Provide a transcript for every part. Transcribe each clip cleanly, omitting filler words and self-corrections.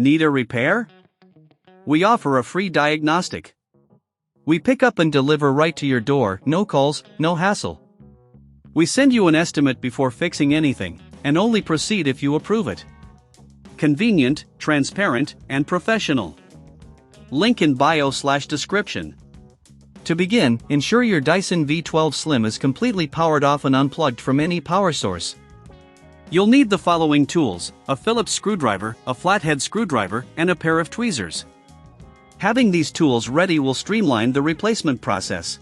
Need a repair? We offer a free diagnostic. We pick up and deliver right to your door, no calls, no hassle. We send you an estimate before fixing anything, and only proceed if you approve it. Convenient, transparent, and professional. Link in bio/description. To begin, ensure your Dyson V12 Slim is completely powered off and unplugged from any power source. You'll need the following tools: a Phillips screwdriver, a flathead screwdriver, and a pair of tweezers. Having these tools ready will streamline the replacement process.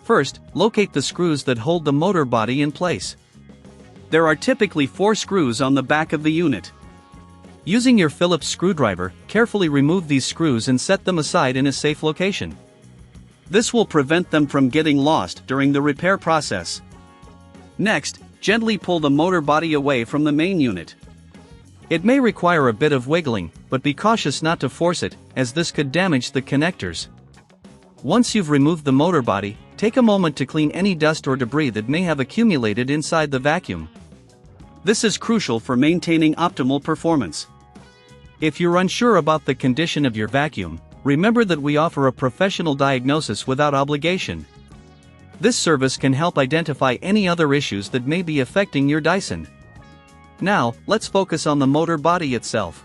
First, locate the screws that hold the motor body in place. There are typically 4 screws on the back of the unit. Using your Phillips screwdriver, carefully remove these screws and set them aside in a safe location. This will prevent them from getting lost during the repair process. Next, gently pull the motor body away from the main unit. It may require a bit of wiggling, but be cautious not to force it, as this could damage the connectors. Once you've removed the motor body, take a moment to clean any dust or debris that may have accumulated inside the vacuum. This is crucial for maintaining optimal performance. If you're unsure about the condition of your vacuum, remember that we offer a professional diagnosis without obligation. This service can help identify any other issues that may be affecting your Dyson. Now, let's focus on the motor body itself.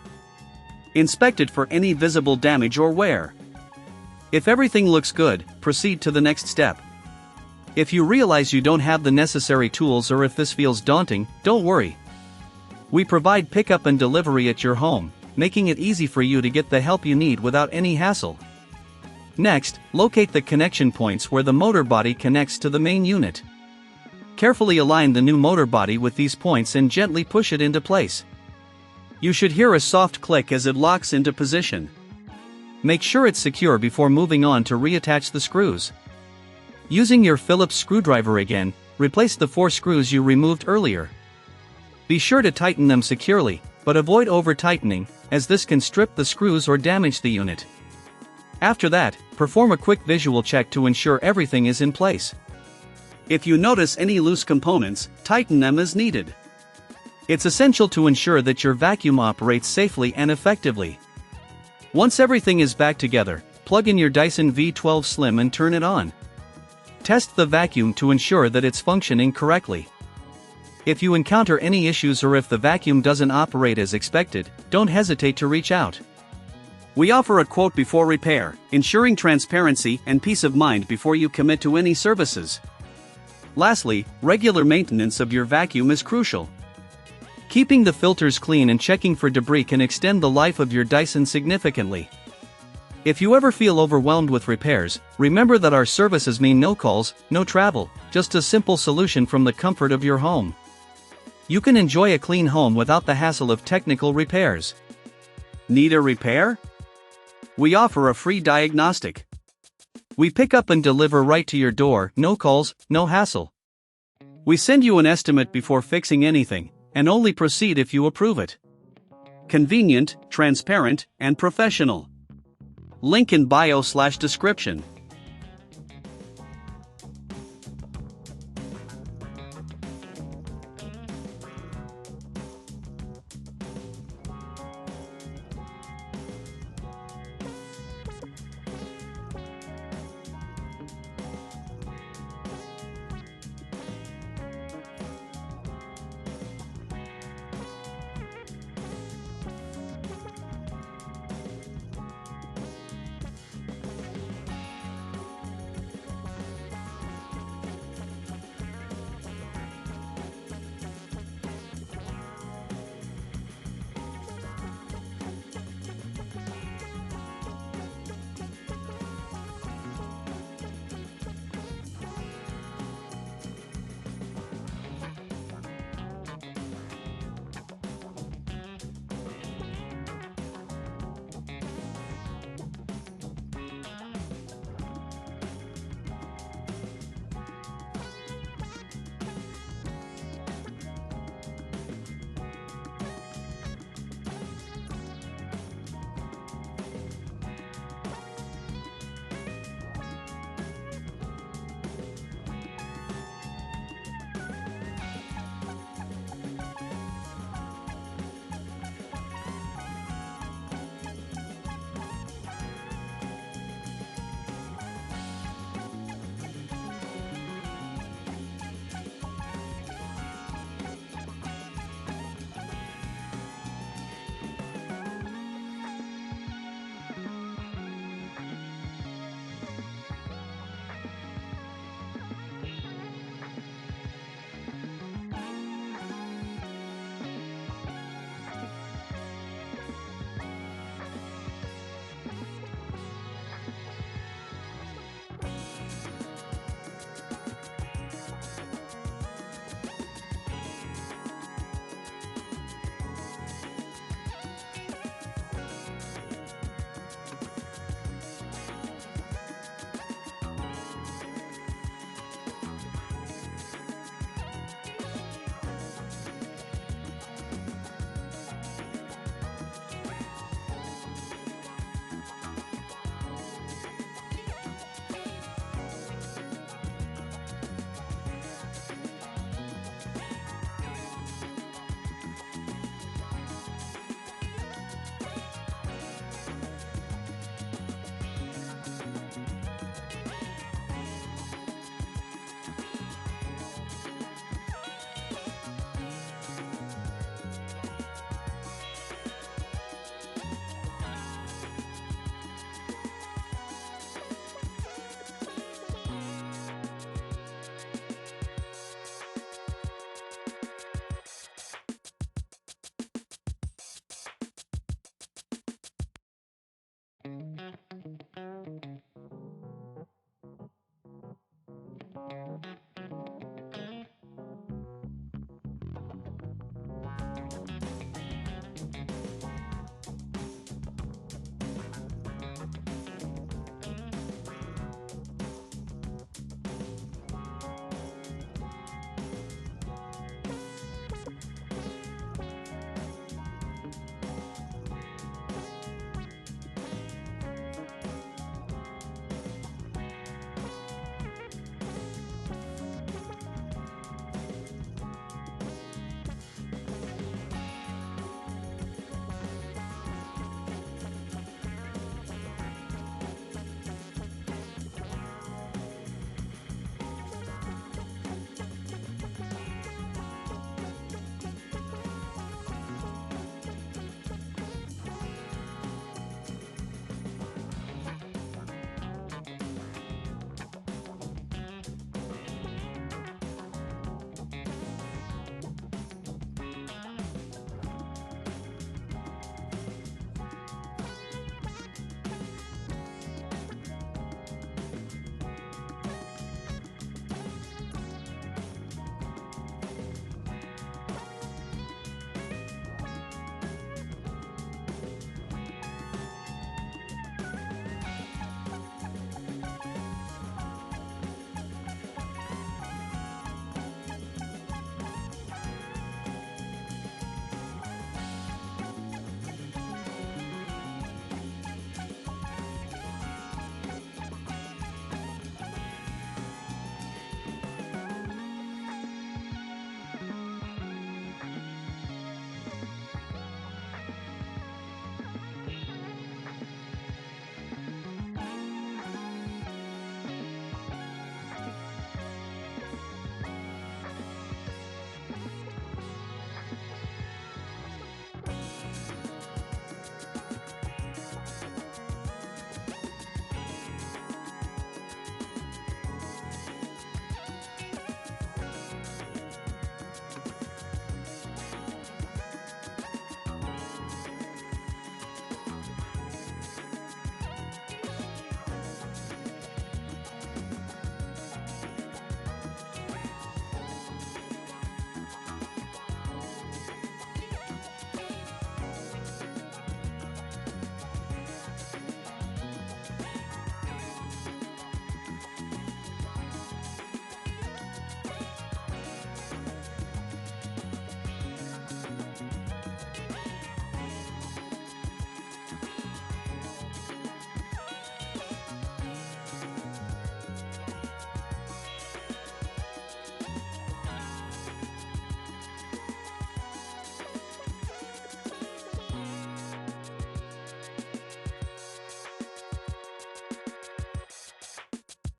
Inspect it for any visible damage or wear. If everything looks good, proceed to the next step. If you realize you don't have the necessary tools or if this feels daunting, don't worry. We provide pickup and delivery at your home, making it easy for you to get the help you need without any hassle. Next, locate the connection points where the motor body connects to the main unit. Carefully align the new motor body with these points and gently push it into place. You should hear a soft click as it locks into position. Make sure it's secure before moving on to reattach the screws. Using your Phillips screwdriver again, replace the 4 screws you removed earlier. Be sure to tighten them securely, but avoid over-tightening, as this can strip the screws or damage the unit. After that, perform a quick visual check to ensure everything is in place. If you notice any loose components, tighten them as needed. It's essential to ensure that your vacuum operates safely and effectively. Once everything is back together, plug in your Dyson V12 Slim and turn it on. Test the vacuum to ensure that it's functioning correctly. If you encounter any issues or if the vacuum doesn't operate as expected, don't hesitate to reach out. We offer a quote before repair, ensuring transparency and peace of mind before you commit to any services. Lastly, regular maintenance of your vacuum is crucial. Keeping the filters clean and checking for debris can extend the life of your Dyson significantly. If you ever feel overwhelmed with repairs, remember that our services mean no calls, no travel, just a simple solution from the comfort of your home. You can enjoy a clean home without the hassle of technical repairs. Need a repair? We offer a free diagnostic. We pick up and deliver right to your door, no calls, no hassle. We send you an estimate before fixing anything, and only proceed if you approve it. Convenient, transparent, and professional. Link in bio/description.